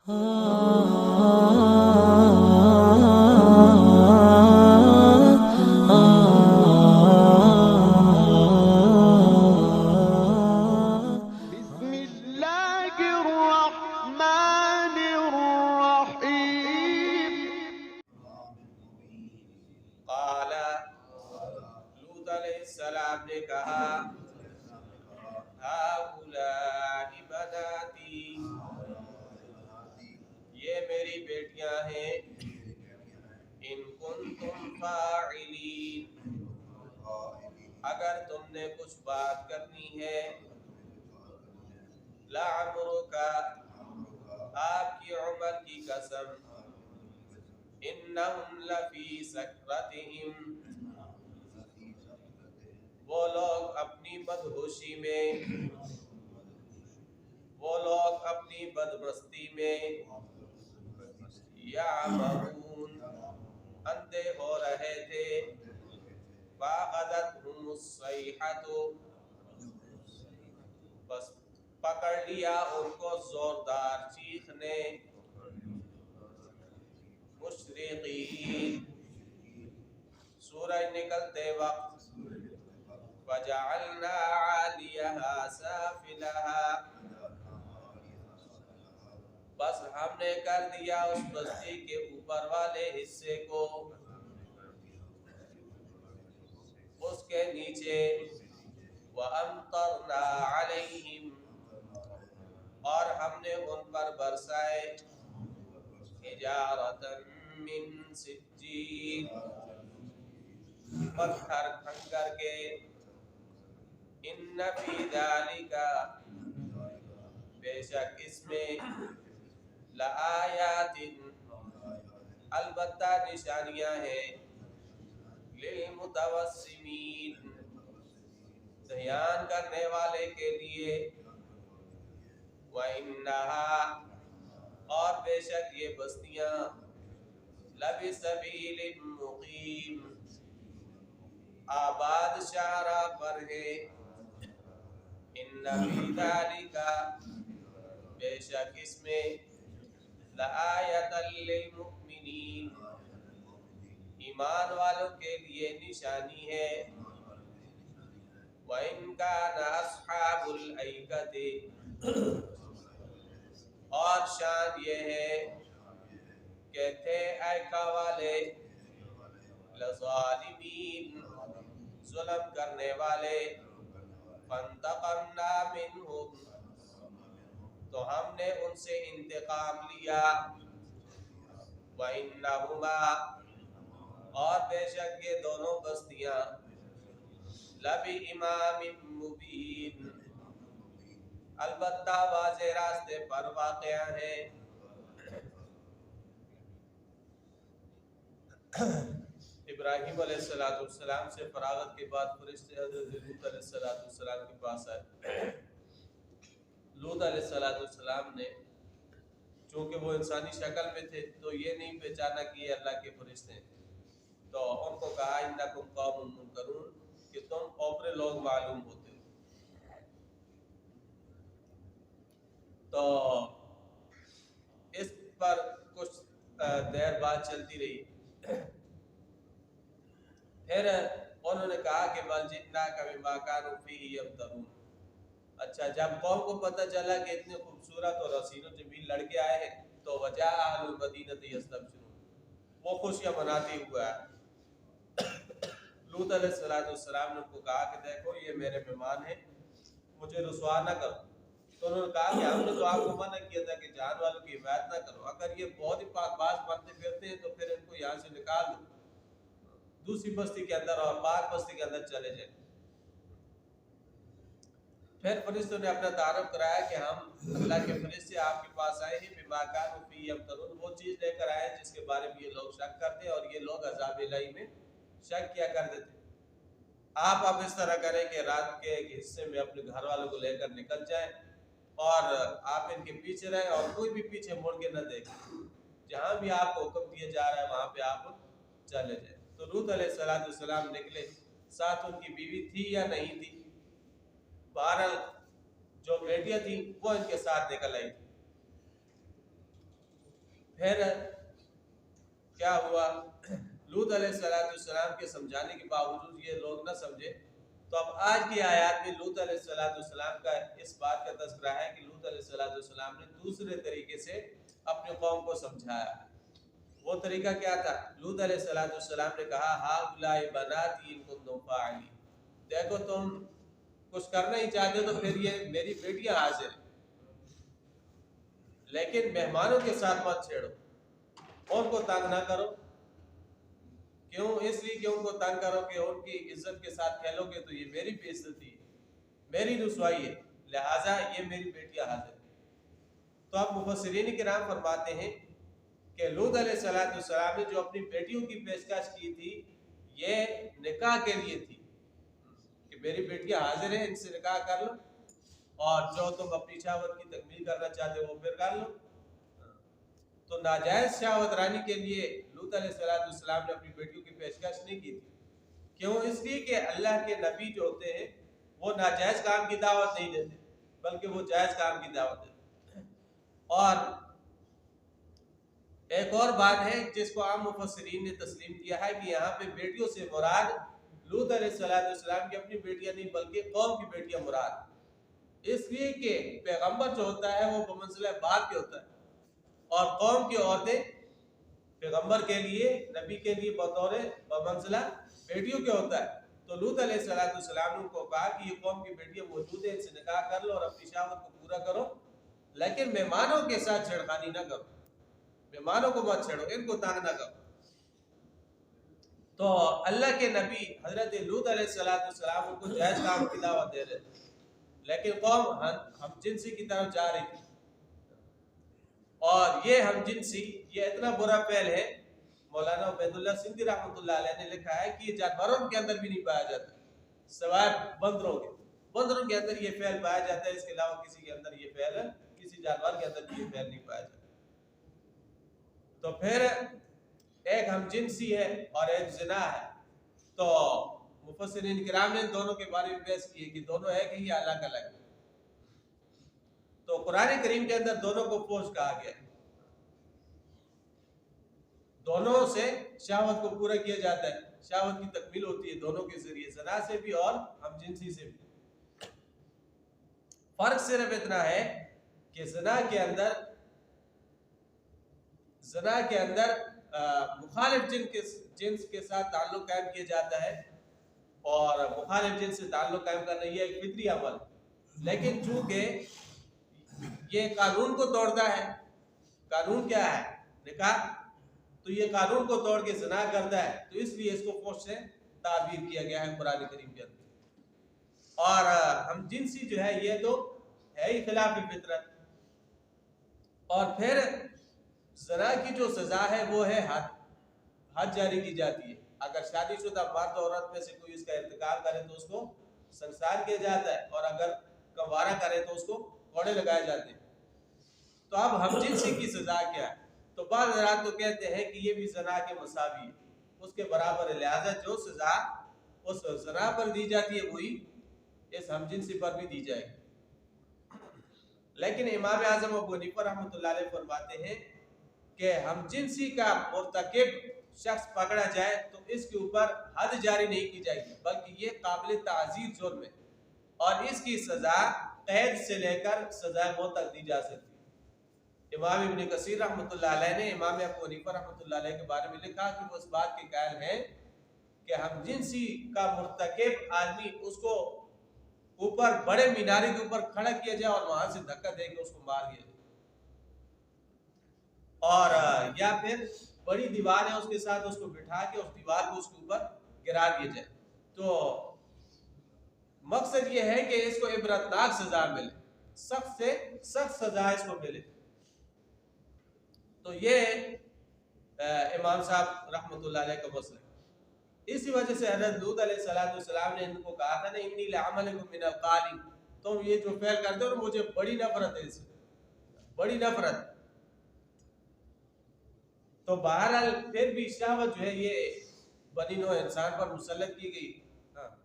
قال لوط علیہ السلام نے کہا ہؤلاء بناتی، یہ میری بیٹیاں ہیں، ان کنتم فاعلین، اگر تم نے کچھ بات کرنی ہے، لعمرک، آپ کی عمر کی قسم، انہم لفی سکرتہم، وہ لوگ اپنی بدہوشی میں، وہ لوگ اپنی بدمستی میں، یعمہون، اندھے ہو رہے تھے، فاخذتہم الصیحۃ، بس پکڑ لیا ان کو زوردار چیخ نے، مشرقین، سورج نکلتے وقت، وجعلنا عالیہا سافلہا، بس ہم نے کر دیا اس بستی کے اوپر والے حصے کو اس کے نیچے، وَأَمْطَرْنَا عَلَيْهِمْ، اور ہم نے ان پر برسائے، حجارۃ من سجیل، پتھر کھنگر کے، ان فی ذالک، بے شک اس میں، لآیات، البتہ نشانیاں ہیں، للمتوسمین، دھیان کرنے والے کے لیے، وَإِنَّهَا، اور بے شک یہ بستیاں، لَبِسَبِيلٍ مُقِيمٍ، آباد شاہراہ پر ہے، اِنَّ فِي ذَلِكَ، بے شک اس میں، لَآیَةً لِلْمُؤْمِنِينَ، ایمان والوں کے لیے نشانی ہے، وَإِنْ كَانَ أَصْحَابُ الْأَيْكَةِ، اور شان یہ ہے کہ تھے ایکا والے، لظالمین، ظلم کرنے والے، فانتقمنا منہم، تو ہم نے ان سے انتقام لیا، وَإِنَّهُمَا، اور بے شک یہ دونوں بستیاں، لَبِإِمَامٍ مُبِينٍ، البتہ واضح راستے پر واقع ہیں۔ ابراہیم علیہ السلام سے فراغت کے بعد فرشتے حضرت لوط علیہ السلام کے پاس آئے۔ لوط علیہ السلام نے چونکہ وہ انسانی شکل میں تھے تو یہ نہیں پہچانا کہ یہ اللہ کے فرشتے ہیں، تو ان کو کہا انکم قوم منکرون، کہ تم اوپرے لوگ معلوم ہوتے ہو۔ تو اس پر کچھ دیر بعد چلتی رہی، پھر انہوں نے کہا کہ بل جئناک بما كانوا فيه يمترون، اچھا جب قوم کو پتہ چلا کہ اتنے خوبصورت اور حسین و جمیل لڑکے آئے ہیں تو وجاء اہل المدینہ یستبشرون، وہ خوشیاں مناتے ہوئے آئے۔ لوط علیہ السلام نے ان کو کہا کہ دیکھو یہ میرے مہمان ہیں، مجھے رسوا نہ کرو۔ تو انہوں نے کہا کہ ہم نے تو آپ کو منع کیا تھا کہ جان والوں کی حمایت نہ کرو، اگر یہ بہت ہی پاک باز بنتے پھرتے ہیں تو پھر ان کو یہاں سے نکال دو، دوسری بستی کے اندر اور پاک بستی کے اندر چلے جائیں۔ پھر فرشتوں نے اپنا تعارف کرایا کہ ہم اللہ کے فرشتے آپ کے پاس آئے ہیں، بما كانوا فيه يمترون، وہ چیز لے کر آئے جس کے بارے میں یہ لوگ شک کرتے ہیں اور یہ لوگ عذاب الہی میں شک کیا کرتے تھے۔ آپ اب اس طرح کریں کہ رات کے ایک حصے میں اپنے گھر والوں کو لے کر نکل جائیں اور آپ ان کے پیچھے رہیں اور کوئی بھی پیچھے مڑ کے نہ دیکھیں، جہاں بھی آپ کو حکم دیا جا رہا ہے وہاں پہ آپ چلے جائیں۔ تو لوط علیہ السلام نکلے، ساتھ ان کی بیوی تھی یا نہیں تھی، بہرحال جو بیٹیاں تھیں وہ ان کے ساتھ نکل آئی تھی۔ پھر کیا ہوا، لوط علیہ السلام کے سمجھانے کے باوجود یہ لوگ نہ سمجھے، تو اب آج کی آیات میں لوط علیہ السلام کا اس بات کا تذکرہ ہے کہ لوط علیہ السلام نے دوسرے طریقے سے اپنے قوم کو سمجھایا۔ وہ طریقہ کیا تھا؟ لوط علیہ السلام نے کہا ہؤلاء بناتی ان کنتم فاعلین، دیکھو تم کچھ کرنا ہی چاہتے ہو تو پھر یہ میری بیٹیاں حاضر ہیں، لیکن مہمانوں کے ساتھ مت چھیڑو، ان کو تنگ نہ کرو۔ کیوں؟ اس لیے کہ ان کو تنگ کرو کہ ان کی عزت کے ساتھ کھیلو گے تو یہ میری بے عزتی ہے، میری رسوائی ہے، لہٰذا یہ میری بیٹیاں حاضر ہیں۔ تو اب مفسرین کرام فرماتے ہیں کہ لوط علیہ السلام نے جو اپنی بیٹیوں کی پیشکش کی تھی یہ نکاح کے لیے تھی، کہ میری بیٹیاں حاضر ہیں، ان سے نکاح کر لو، اور جو تم اپنی شہوت کی تکمیل کرنا چاہتے ہو وہ پھر کر لو۔ تو ناجائز شہوت رانی کے لیے لوط علیہ السلام نے اپنی بیٹیوں کی پیشکش نہیں کی تھی۔ کیوں؟ اس لیے کہ اللہ کے نبی جو ہوتے ہیں وہ ناجائز کام کی دعوت نہیں دیتے بلکہ وہ جائز کام کی دعوت دیتے ہیں۔ اور ایک اور بات ہے جس کو عام مفسرین نے تسلیم کیا ہے کہ یہاں پہ بیٹیوں سے مراد لوط علیہ السلام کی اپنی بیٹیاں نہیں بلکہ قوم کی بیٹیاں مراد، اس لیے کہ پیغمبر جو ہوتا ہے وہ بمنزلہ باپ کے ہوتا ہے، اور قوم کی عورتیں پیغمبر کے لیے، نبی کے لیے بطور بمنزلہ بیٹیوں کے ہوتا ہے۔ تو لوط علیہ السلام نے ان کو کہا کہ یہ قوم کی بیٹیاں موجود ہیں، ان سے نکاح کر لو اور اپنی شہوت کو پورا کرو، لیکن مہمانوں کے ساتھ چھیڑخانی نہ کرو، مہمانوں کو مت چھیڑو، ان کو تنگ نہ کرو۔ تو اللہ کے نبی حضرت لوط علیہ السلام ان کو جائز کام کی دعوت دے رہے تھے، لیکن قوم ہم جنسی کی طرف جا رہی تھی، اور یہ ہم جنسی یہ اتنا برا فعل ہے، مولانا عبید اللہ سندھی رحمۃ اللہ علیہ نے لکھا ہے کہ یہ جانوروں کے اندر بھی نہیں پایا جاتا سوائے بندروں کے، بندروں کے اندر یہ فعل پایا جاتا ہے، اس کے علاوہ کسی کے اندر یہ فعل، کسی جانور کے اندر بھی یہ فعل نہیں پایا جاتا۔ تو پھر ایک ہم جنسی ہے اور ایک زنا ہے، تو مفسرین کرام نے دونوں کے بارے میں بحث کی ہے کہ دونوں ہے کہ یہ الگ الگ ہے۔ تو قرآن کریم کے اندر دونوں کو فوج کہا گیا، دونوں سے شہوت کو پورا کیا جاتا ہے، شہوت کی تکمیل ہوتی ہے دونوں کے ذریعے، زنا سے بھی اور ہم جنسی سے بھی۔ فرق صرف اتنا ہے کہ زنا کے اندر مخالف جنس کے ساتھ تعلق قائم کیا جاتا ہے، اور مخالف جنس سے تعلق قائم کرنا یہ ایک فطری عمل، لیکن چونکہ یہ قانون کو توڑتا ہے، قانون کیا ہے؟ نکاح، تو یہ قانون کو توڑ کے زنا کرتا ہے، تو اس لیے اس کو فحش سے تعبیر کیا گیا ہے قرآن کریم کے اندر۔ اور ہم جنسی جو ہے یہ تو ہے ہی خلاف فطرت۔ اور پھر زنا کی جو سزا ہے وہ ہے حد جاری کی جاتی ہے، اگر شادی شدہ مرد عورت میں سے کوئی اس کا ارتکاب کرے تو اس کو سنسار کیا جاتا ہے، اور اگر کنوارہ کرے تو اس کو کوڑے لگائے جاتے ہیں۔ تو اب ہم جنسی کی سزا کیا ہے؟ تو بعض حضرات تو کہتے ہیں کہ یہ بھی زنا کے مساوی ہے، اس کے برابر ہے، لہذا جو سزا اس زنا پر دی جاتی ہے وہی اس ہم جنسی پر بھی دی جائے گی۔ لیکن امام اعظم ابو حنیفہ رحمۃ اللہ علیہ فرماتے ہیں کہ ہم جنسی کا مرتکب شخص پکڑا جائے تو اس کے اوپر حد جاری نہیں کی جائے گی، بلکہ یہ قابل تعزیر جرم ہے، اور اس کی سزا قید سے لے کر سزائے موت تک دی جا سکتی ہے۔ امام ابن کثیر رحمۃ اللہ علیہ نے امام ابو حنیفہ رحمۃ اللہ علیہ کے بارے میں لکھا کہ وہ اس بات کے قائل ہیں کہ ہم جنسی کا مرتکب آدمی اس کو اوپر بڑے مینارے کے اوپر کھڑا کیا جائے اور وہاں سے دھکا دے کے اس کو مار دیا جائے، اور یا پھر بڑی دیوار ہے اس کے ساتھ اس کو بٹھا کے اس دیوار کو اس کے اوپر گرا دیا جائے۔ تو مقصد یہ ہے کہ اس کو عبرتناک سزا ملے، سخت سے سخت سزا اس کو ملے۔ تو یہ امام صاحب رحمۃ اللہ علیہ کا مسئلہ ہے۔ اسی وجہ سے حضرت لوط علیہ السلام نے ان کو کہا تھا نا انی لعملکم من القالین، تم یہ جو فعل کرتے ہو مجھے بڑی نفرت ہے، اس سے بڑی نفرت۔ تو بہرحال پھر بھی شہوت جو ہے یہ بنی نوع انسان پر مسلط کی گئی،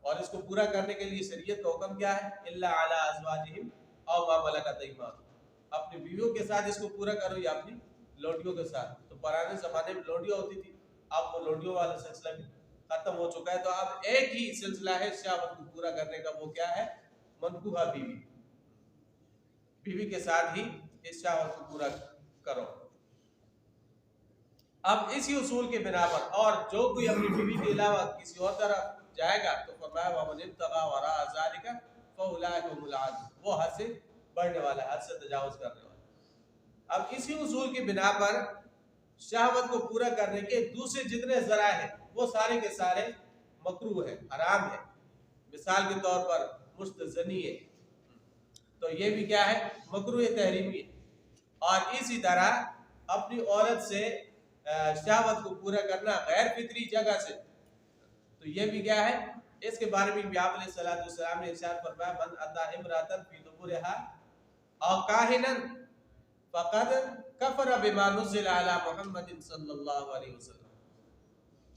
اور اس کو پورا کرنے کے لیے شریعت کا حکم کیا ہے؟ الا علی ازواجہم او ما ملکت ایمانہم، اپنی بیویوں کے ساتھ اس کو پورا کرو یا اپنی لوڈیوں کے ساتھ. تو پرانے زمانے میں لوڈیاں ہوتی تھی، اب وہ لوڈیوں والا سلسلہ بھی ختم ہو چکا ہے. تو اب ایک ہی سلسلہ ہے شہوت کو پورا کرنے کا، وہ کیا ہے؟ منکوحہ بیوی. بیوی کے ساتھ ہی اس شہوت کو پورا کرو. اب اسی اصول کے بنا پر اور جو کوئی اپنی بیوی کے علاوہ کسی اور طرف جائے گا تو فرمایا وَمَنِ ابْتَغَىٰ وَرَاءَ ذَلِكَ فَأُولَٰئِكَ هُمُ الْعَادُونَ، وہ حد سے بڑھنے والا ہے، حد سے تجاوز کرنے والا. اب اسی اصول کی بنا پر شہوت کو پورا کرنے کے دوسرے جتنے ذرائع ہیں وہ سارے کے سارے مکروہ ہیں، حرام ہیں. مثال کے طور پر مشت زنی ہے، تو یہ بھی کیا ہے؟ مکروہ تحریمی ہے. اور اسی طرح اپنی عورت سے شہوت کو پورا کرنا غیر فطری جگہ سے، تو یہ بھی کیا ہے؟ اس کے بارے میں بھی آپ علیہ الصلوۃ والسلام نے ارشاد فرمایا من اتی امرأۃ فی دبرها او کاہنا فقد کفر بما نزل علی محمد صلی اللہ علیہ وسلم،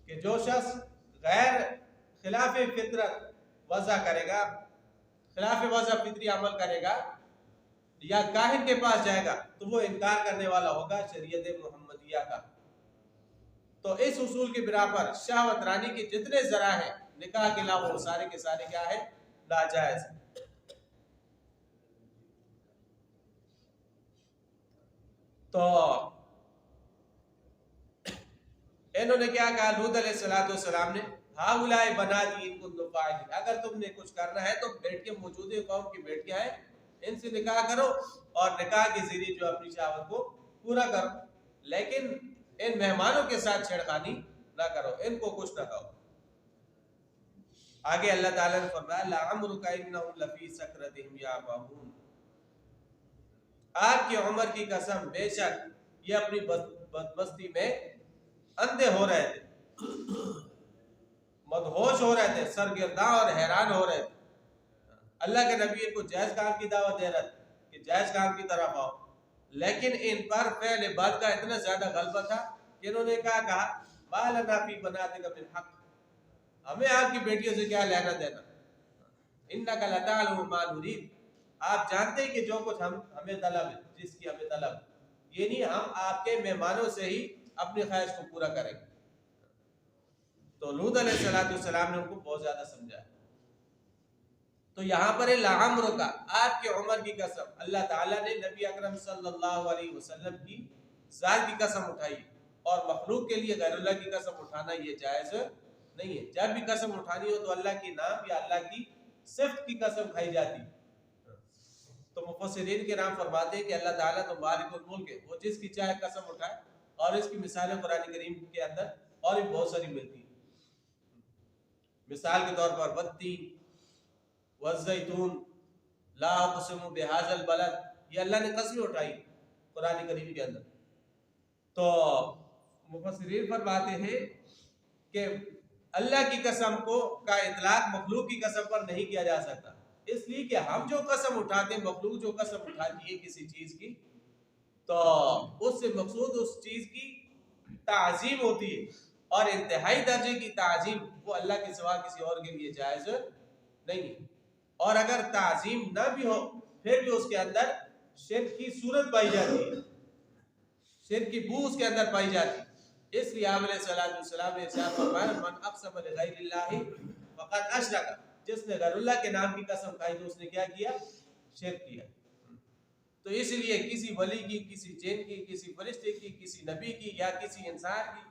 کہ جو شخص غیر خلاف فطرت وضع کرے گا، خلاف وضع فطری عمل کرے گا یا کاہن کے پاس جائے گا تو وہ انکار کرنے والا ہوگا شریعت محمدیہ کا. تو اس اصول کے بنا پر شہوت رانی کے جتنے ذرائع ہیں نکاح کے علاوہ وہ سارے کے سارے کیا ہے؟ ناجائز. تو انہوں نے کیا کہا لوط علیہ السلام نے ہاؤلاء بناتی ان کنتم فاعلین، اگر تم نے کچھ کرنا ہے تو بیٹھ کے موجودہ قوم کی بیٹیاں ہیں ان سے نکاح کرو اور نکاح کے ذریعے جو اپنی شہوت کو پورا کرو، لیکن ان مہمانوں کے ساتھ چھیڑخانی نہ کرو، ان کو کچھ نہ کہو. آگے اللہ تعالیٰ نے فرمایا لعمرک انہم لفی سکرتہم یعمہون، آپ کی عمر کی قسم بے شک یہ اپنی بدمستی میں اندھے ہو رہے تھے، مدہوش ہو رہے تھے، سرگرداں اور حیران ہو رہے تھے. اللہ کے نبی ان کو جائز کام کی دعوت دے رہے تھے کہ جائز کام کی طرف آؤ، لیکن ان پر فعل بد کا اتنا زیادہ غلبہ تھا کہ انہوں نے کہا ما لنا فی بناتک من حق، ہمیں آپ کی بیٹیوں سے کیا لینا دینا. انک لتعلم ما نرید، آپ جانتے ہیں کہ جو کچھ ہمیں طلب ہے، جس کی ہمیں طلب ہے، یعنی ہم آپ کے مہمانوں سے ہی اپنی خواہش کو پورا کریں گے. تو لوط علیہ السلام نے ان کو بہت زیادہ سمجھایا. تو یہاں پر لعمرک، آپ کی عمر کی قسم، اللہ تعالیٰ نے نبی اکرم صلی اللہ علیہ وسلم کی ذات کی قسم اٹھائی، اور مخلوق کے لیے غیر اللہ کی قسم اٹھانا یہ جائز نہیں ہے. جب بھی قسم اٹھانی ہو تو اللہ کے نام یا اللہ کی صفت کی قسم کھائی جاتی. تو مفسرین کے نام فرماتے ہیں کہ اللہ تعالیٰ تو مالک الملک ہے، وہ جس کی چاہے قسم اٹھائے، اور اس کی مثالیں قرآن کریم کے اندر اور بھی بہت ساری ملتی ہیں. مثال کے طور پر والتین والزیتون لا اقسم بهذا البلد، یہ اللہ نے قسم اٹھائی قرآن کریم کے اندر. تو مفسرین فرماتے ہیں کہ اللہ کی قسم کا اطلاق مخلوق کی قسم پر نہیں کیا جا سکتا، اس لیے کہ ہم جو قسم اٹھاتے ہیں، مخلوق جو قسم اٹھاتی ہے کسی چیز کی، تو اس سے مقصود اس چیز کی تعظیم ہوتی ہے، اور انتہائی درجے کی تعظیم وہ اللہ کے سوا کسی اور کے لیے جائز نہیں ہے. اور اگر تعظیم نہ بھی ہو پھر بھی اس کے اندر شرک کی صورت پائی جاتی ہے، شرک کی بو اس کے اندر پائی جاتی ہے. اس لیے آپ علیہ السلام نے ارشاد فرمایا من اقسم لغیر اللہ فقد اشرک، جس نے غیر اللہ کے نام کی قسم کھائی تو اس نے کیا کیا؟ شرک کیا. تو اس لیے کسی ولی کی، کسی جن کی، کسی فرشتے کی، کسی نبی کی یا کسی انسان کی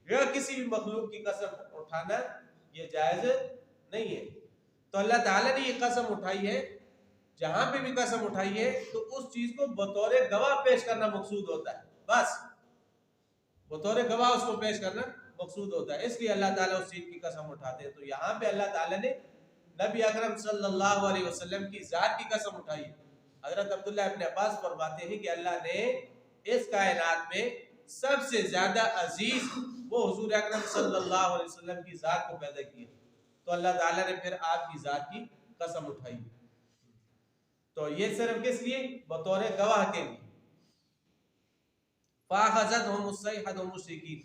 یا کسی بھی مخلوق کی قسم اٹھانا یہ جائز نہیں ہے. تو اللہ تعالیٰ نے یہ قسم اٹھائی ہے، جہاں پہ بھی قسم اٹھائی ہے تو اس چیز کو بطور گواہ پیش کرنا مقصود ہوتا ہے، بس بطور گواہ اس کو پیش کرنا مقصود ہوتا ہے. اس لیے اللہ تعالیٰ اس چیز کی قسم اٹھاتے ہیں. تو یہاں پہ اللہ تعالیٰ نے نبی اکرم صلی اللہ علیہ وسلم کی ذات کی قسم اٹھائی. حضرت عبداللہ ابن عباس فرماتے ہیں کہ اللہ نے اس کائنات میں سب سے زیادہ عزیز وہ حضور اکرم صلی اللہ علیہ وسلم کی ذات کو پیدا کیا، تو اللہ تعالیٰ نے پھر آپ کی ذات کی قسم اٹھائی. تو یہ صرف کس لیے؟ بطور گواہ کے لیے. فَأَخَذَتْهُمُ الصَّيْحَةُ مُشْرِكِينَ،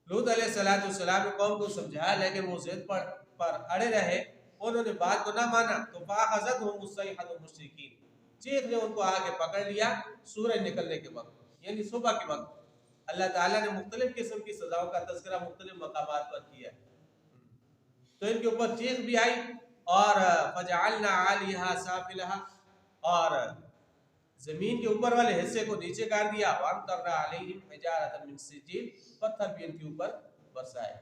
لوط علیہ السلام نے قوم کو سمجھایا لیکن وہ ضد پر اڑے رہے، انہوں نے بات کو نہ مانا. تو فَأَخَذَتْهُمُ الصَّيْحَةُ مُشْرِكِينَ، چیخ نے ان کو آگے پکڑ لیا سورج نکلنے کے وقت. یعنی صبح کے وقت اللہ تعالیٰ نے مختلف قسم کی سزاؤں کا تذکرہ مختلف مقامات پر کیا ہے. تو ان کے اوپر چیخ بھی آئی اور فجعلنا عالیہا سافلہا اور زمین کے اوپر والے حصے کو نیچے کر دیا وامطرنا علیہم حجارۃ من سجیل پتھر بھی ان کے اوپر برسائے.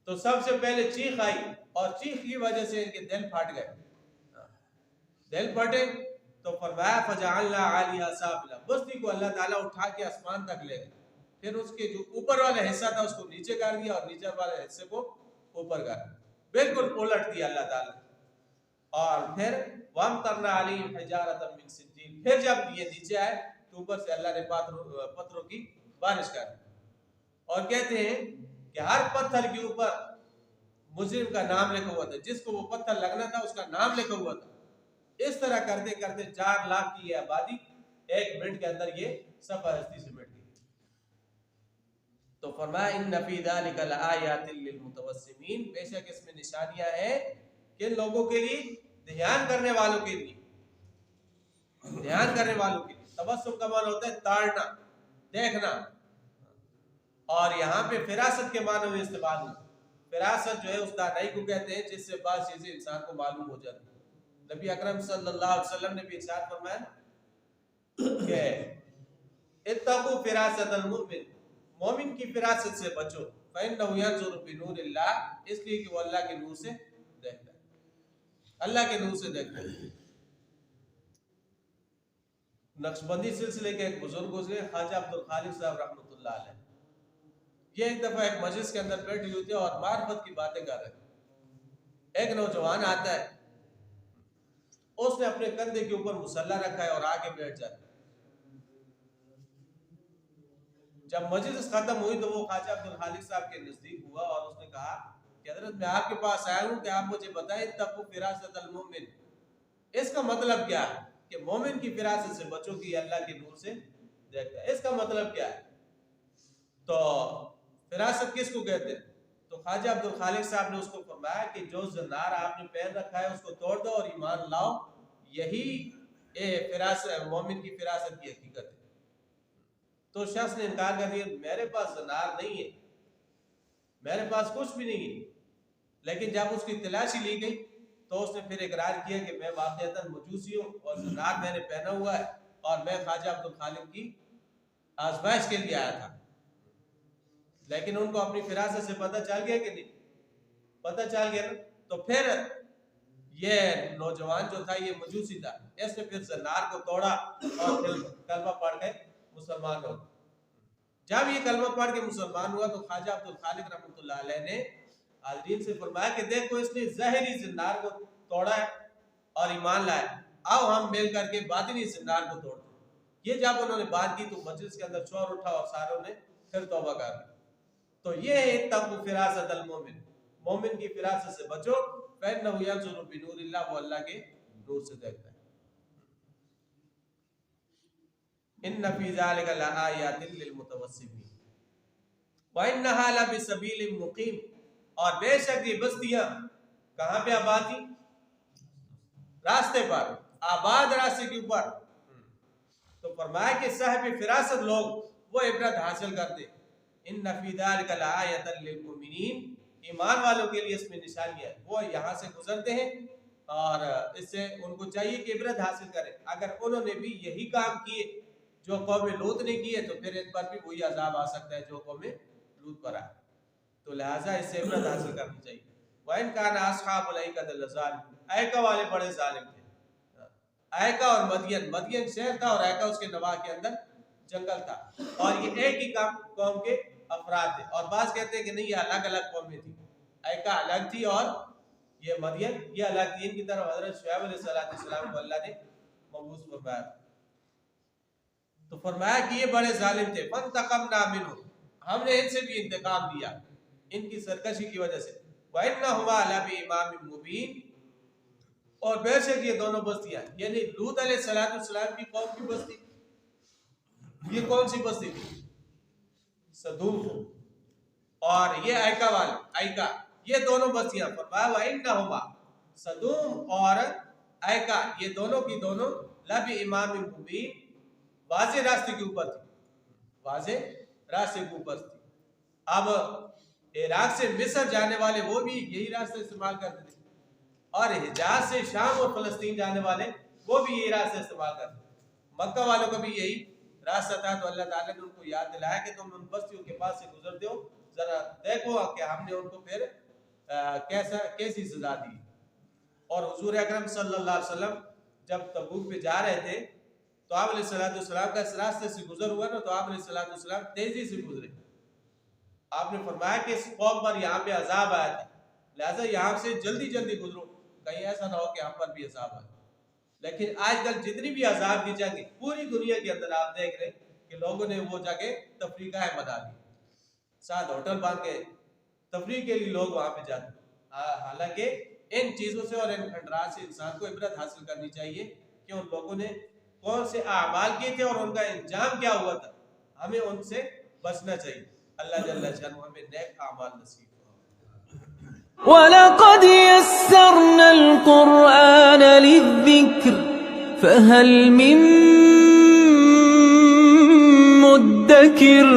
تو سب سے پہلے چیخ آئی اور چیخ کی وجہ سے ان کے دل پھٹ گئے. دل پھٹے تو فرمایا فجعلنا عالیہا سافلہا بستی کو اللہ تعالیٰ اٹھا کے آسمان تک لے گئے. پھر اس کے جو اوپر والا حصہ تھا اس کو نیچے کر دیا اور نیچے والے حصے کو اوپر کر دیا. بالکل الٹ دیا اللہ تعالیٰ. اور پھر وامطرنا علیہم حجارۃ من سجیل پھر جب یہ نیچے آئے تو اوپر سے اللہ نے پتھروں کی بارش کر دی. اور کہتے ہیں کہ ہر پتھر کے اوپر مجرم کا نام لکھا ہوا تھا. جس کو وہ پتھر لگنا تھا اس کا نام لکھا ہوا تھا. اس طرح کرتے کرتے 4 لاکھ کی یہ آبادی 1 منٹ کے اندر یہ صفحہ ہستی سے مٹ گئی. تو فرمایا ان فی ذلک لآیات للمتوسمین بے شک اس میں نشانیاں ہیں کن لوگوں کے لیے دھیان کرنے والوں کے لیے. دھیان کرنے والوں کے لیے تبسم کا معنی ہوتا ہے تاڑنا دیکھنا اور یہاں پہ فراست کے معنی میں استعمال ہوا. فراست جو ہے اس دانائی کو کہتے ہیں جس سے بعض چیزیں انسان کو معلوم ہو جاتی. نبی اکرم صلی اللہ علیہ وسلم نے بھی ارشاد فرمایا کہ اتقوا فراست المؤمن مومن کی فراست سے بچو فإنه ينظر بنور اللہ اس لیے کہ وہ اللہ کے نور سے دیکھتا ہے. اللہ کے نور سے دیکھتا ہے. نقشبندی سلسلے کے ایک بزرگ گزرے خواجہ عبدالخالق صاحب رحمۃ اللہ علیہ. یہ ایک دفعہ ایک مجلس کے اندر بیٹھے ہوئے تھے اور معرفت کی باتیں کر رہے تھے. ایک نوجوان آتا ہے اس نے اپنے کندھے کے اوپر مصلی رکھا ہے اور آگے بیٹھ جاتا ہے. جب مجلس ختم ہوئی تو وہ خواجہ عبدالخالق صاحب کے نزدیک ہوا اور اس نے کہا کہ حضرت میں آپ کے پاس آیا ہوں کہ آپ مجھے بتائیں اتقوا فراست المؤمن اس کا مطلب کیا ہے کہ مومن کی فراست سے بچو کہ اللہ کے نور سے دیکھتا ہے. اس کا مطلب کیا ہے؟ تو فراست کس کو کہتے ہیں؟ تو خواجہ عبدالخالق صاحب نے اس کو فرمایا کہ جو زنار آپ نے پہن رکھا ہے اس کو توڑ دو اور ایمان لاؤ یہی فراست مومن کی فراست کی حقیقت ہے. تو شخص نے انکار کر دیا میرے پاس زنار نہیں ہے میرے پاس کچھ بھی نہیں ہے. لیکن جب اس کی تلاشی لی گئی تو اس نے پھر اقرار کیا کہ میں واقعتاً مجوسی ہوں اور زنار میں نے پہنا ہوا ہے اور میں خواجہ عبدالخالق کی آزمائش کے لیے آیا تھا. لیکن ان کو اپنی فراست سے پتہ چل گیا کہ نہیں؟ پتہ چل گیا نا. تو پھر یہ نوجوان جو تھا یہ مجوسی تھا. اس نے پھر زنار کو توڑا اور پھر کلمہ پڑھ کے مسلمان ہو. جب یہ کلمہ پڑھ کے مسلمان ہوا تو خواجہ عبدالخالق رحمۃ اللہ علیہ نے حاضرین سے فرمایا کہ دیکھو اس نے ظاہری زنار کو توڑا ہے اور ایمان لایا آؤ ہم مل کر کے باطنی زنار کو توڑتے ہیں. یہ جب انہوں نے بات کی تو مجلس کے اندر شور اٹھا اور ساروں نے پھر توبہ کر لی. تو یہ ہے اتقوا فراست المؤمن مومن کی فراست سے بچو فإنه ينظر بنور اللہ وہ اللہ کے نور سے دیکھتا ہے. ان فی ذلک لآیات للمتوسمین وانھا لبسبیل مقیم اور بے شک یہ بستیاں کہاں پہ آباد تھی؟ راستے پر آباد راستے کے اوپر. تو فرمایا کہ صاحب فراست لوگ وہ عبرت حاصل کرتے. ان فی ذلک لآیۃ للمؤمنین ایمان والوں کے لیے اس میں نشانیاں ہیں. وہ یہاں سے گزرتے ہیں اور اس سے ان کو چاہیے کہ عبرت حاصل کریں. اگر انہوں نے بھی یہی کام کیے جو قوم لوط نے کیے تو پھر ان پر بھی وہی عذاب آ سکتا ہے جو قوم لوط پر آیا. تو لہٰذا اس سے عبرت حاصل کرنی چاہیے. وَإِنْ كَانَ أَصْحَابُ الْأَيْكَةِ لَظَالِمِينَ ایکا والے بڑے ظالم تھے. ایکا اور مدین شہر تھا اور ایکا اس کے نواح کے اندر جنگل تھا اور یہ ایک ہی قوم کے افراد تھے. اور بعض کہتے ہیں کہ نہیں یہ الگ الگ قومیں تھی. ایکا الگ تھی اور یہ مدین یہ الگ تھی. ان کی طرف حضرت شعیب علیہ السلام کو اللہ نے مبعوث فرمایا. تو فرمایا کہ یہ بڑے ظالم تھے. فانتقمنا منهم ہم نے ان سے بھی انتقام دیا ان کی سرکشی کی وجہ سے. وَإِنَّهُمَا لَبِإِمَامٍ مُبِينٍ اور بے شک یہ دونوں بستیاں یعنی لوط علیہ السلام کی قوم کی بستی یہ کون سی بستی تھی؟ صدوم. اور یہ ایکا والے ایکا یہ دونوں بستیاں فرمایا وَإِنَّهُمَا صدوم اور ایکا یہ دونوں کی دونوں لَبِإِمَامٍ مُبِينٍ واضح راستے کے اوپر تھی، واضح راستے کے اوپر تھی۔ اب عراق سے مصر جانے والے وہ بھی یہی راستہ استعمال کرتے تھے، اور حجاز سے شام اور فلسطین جانے والے وہ بھی یہی راستہ استعمال کرتے تھے۔ مکہ والوں کا بھی یہی راستہ تھا، تو اللہ تعالیٰ نے ان کو یاد دلایا کہ تم ان بستیوں کے پاس سے گزرتے ہو، ذرا دیکھو کہ ہم نے ان کو پھر کیسی سزا دی۔ اور حضور اکرم صلی اللہ علیہ وسلم جب تبوک پہ جا رہے تھے تو آپ علیہ السلام کا اس راستے سے گزر ہوا نا، تو آپ علیہ السلام تیزی سے گزرے۔ آپ نے فرمایا کہ اس قوم پر یہاں پہ عذاب آیا تھا، لہذا یہاں سے جلدی جلدی گزرو، کہیں ایسا نہ ہو کہ ہم پر بھی عذاب آئے۔ لیکن آج کل جتنی بھی عذاب کی جگہ پوری دنیا کے اندر آپ دیکھ رہے کہ لوگوں نے وہ جگہ تفریح گاہ بنا لی، ساتھ ہوٹل باندھ کے تفریح کے لیے لوگ وہاں پہ جاتے ہیں۔ حالانکہ ان چیزوں سے اور ان خنڈرات سے انسان کو عبرت حاصل کرنی چاہیے کہ ان لوگوں نے کون سے اعمال کیے تھے اور ان کا انجام کیا ہوا تھا، ہمیں ان سے بچنا چاہیے۔ اللہ جل شانہ ہمیں نیک اعمال نصیب فرمائے۔ وَلَقَدْ يَسَّرْنَا الْقُرْآنَ لِلذِّكْرِ فَهَلْ مِن مُّدَّكِرٍ